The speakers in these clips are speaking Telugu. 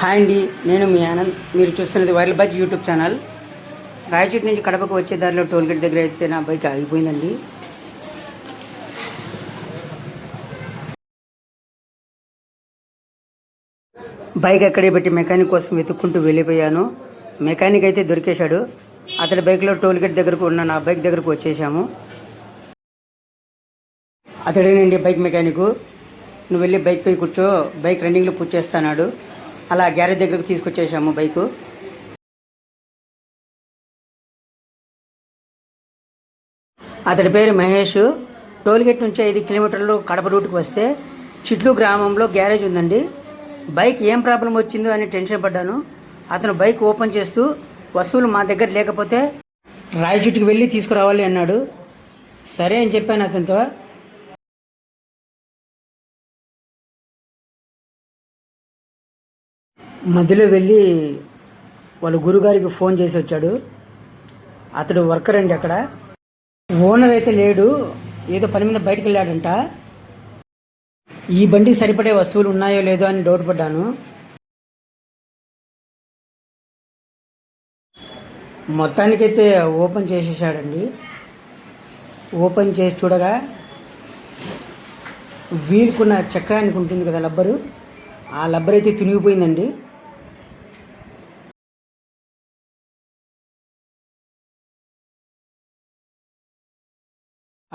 హాయ్ అండి, నేను మీ ఆనంద్. మీరు చూస్తున్నది viral bike YouTube channel. Rayachoti నుంచి కడపకు వచ్చే దారిలో టోల్గేట్ దగ్గర అయితే నా బైక్ ఆగిపోయిందండి. బైక్ ఎక్కడే పెట్టి మెకానిక్ కోసం వెతుక్కుంటూ వెళ్ళిపోయాను. మెకానిక్ అయితే దొరికేశాడు. అతడి బైక్లో టోల్గేట్ దగ్గరకు ఉన్న నా బైక్ దగ్గరకు వచ్చేసాము. అతడేనండి బైక్ మెకానిక్. నువ్వు వెళ్ళి బైక్ పై కూర్చో, బైక్ రన్నింగ్లో కూర్చేస్తాడు. అలా గ్యారేజ్ దగ్గరకు తీసుకొచ్చేసాము బైకు. అతడి పేరు మహేష్. టోల్గేట్ నుంచి 5 కిలోమీటర్లు కడప రూట్కి వస్తే చిట్లు గ్రామంలో గ్యారేజ్ ఉందండి. బైక్ ఏం ప్రాబ్లం వచ్చిందో అని టెన్షన్ పడ్డాను. అతను బైక్ ఓపెన్ చేస్తూ వస్తువులు మా దగ్గర లేకపోతే రాయచోటికి వెళ్ళి తీసుకురావాలి అన్నాడు. సరే అని చెప్పాను అతనితో. మధ్యలో వెళ్ళి వాళ్ళ గురుగారికి ఫోన్ చేసి వచ్చాడు. అతడు వర్కర్ అండి. అక్కడ ఓనర్ అయితే లేడు, ఏదో పని మీద బయటకు వెళ్ళాడంట. ఈ బండికి సరిపడే వస్తువులు ఉన్నాయో లేదో అని డౌట్ పడ్డాను. మొత్తానికైతే ఓపెన్ చేసేసాడండి. ఓపెన్ చేసి చూడగా వీల్కున్న చక్రానికి ఉంటుంది కదా లబ్బరు, ఆ లబ్బర్ అయితే తునిగిపోయిందండి.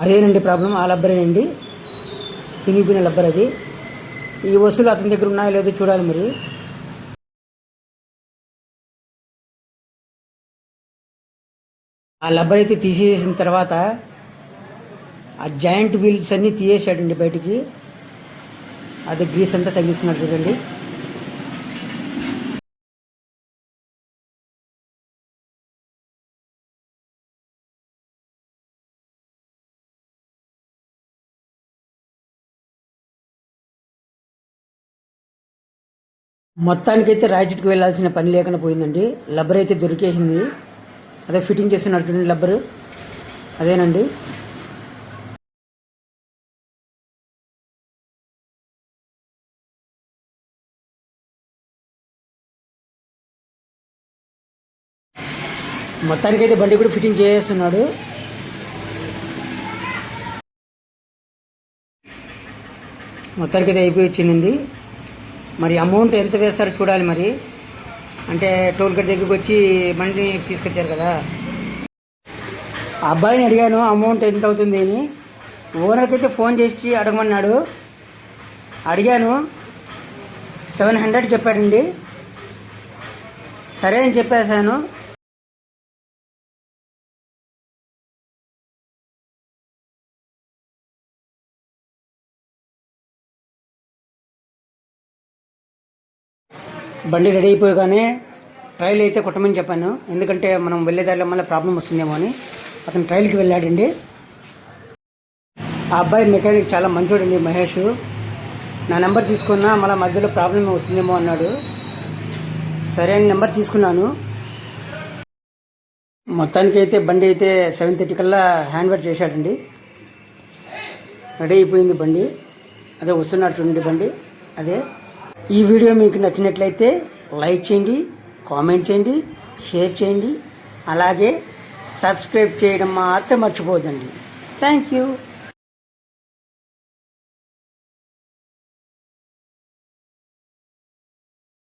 అదేనండి ప్రాబ్లం, ఆ లబ్బరేనండి, తినిగిపోయిన లబ్బర్ అది. ఈ వస్తువులు అతని దగ్గర ఉన్నాయో లేదో చూడాలి మరి. ఆ లబ్బర్ అయితే తీసేసిన తర్వాత ఆ జాయింట్ వీల్స్ అన్నీ తీసేసాడండి బయటికి. అది గ్రీస్ అంతా తగ్గిస్తున్నాడు చూడండి. మొత్తానికైతే రాయచోటికి వెళ్ళాల్సిన పని లేకుండా పోయిందండి. లబ్బర్ అయితే దొరికేసింది. అదే ఫిట్టింగ్ చేస్తున్నారు చూడండి లబ్బరు, అదేనండి. మొత్తానికైతే బండి కూడా ఫిట్టింగ్ చేస్తున్నాడు. మొత్తానికైతే అయిపోయి వచ్చిందండి. మరి అమౌంట్ ఎంత వేస్తారో చూడాలి మరి. అంటే టోల్గేట్ దగ్గరికి వచ్చి బండిని తీసుకొచ్చారు కదా. ఆ అబ్బాయిని అడిగాను అమౌంట్ ఎంత అవుతుంది అని. ఓనర్కి అయితే ఫోన్ చేసి అడగమన్నాడు. అడిగాను, 700 చెప్పాడండి. సరే అని చెప్పేశాను. బండి రెడీ అయిపోగానే ట్రైల్ అయితే కొట్టమని చెప్పాను. ఎందుకంటే మనం వెళ్ళేదారిలో మళ్ళీ ప్రాబ్లం వస్తుందేమో అని. అతను ట్రైల్కి వెళ్ళాడండి. ఆ అబ్బాయి మెకానిక్ చాలా మంచోడండి మహేష్. నా నెంబర్ తీసుకున్నా మళ్ళీ మధ్యలో ప్రాబ్లం వస్తుందేమో అన్నాడు. సరే అని నెంబర్ తీసుకున్నాను. మొత్తానికైతే బండి అయితే 7:30 కల్లా హ్యాండ్ ఓవర్ చేశాడండి. రెడీ అయిపోయింది బండి. అదే వస్తున్నాడు చూడండి బండి అదే. ఈ వీడియో మీకు నచ్చినట్లయితే లైక్ చేయండి, కామెంట్ చేయండి, షేర్ చేయండి, అలాగే సబ్స్క్రైబ్ చేయడం మాత్రం మర్చిపోవద్దండి. Thank you.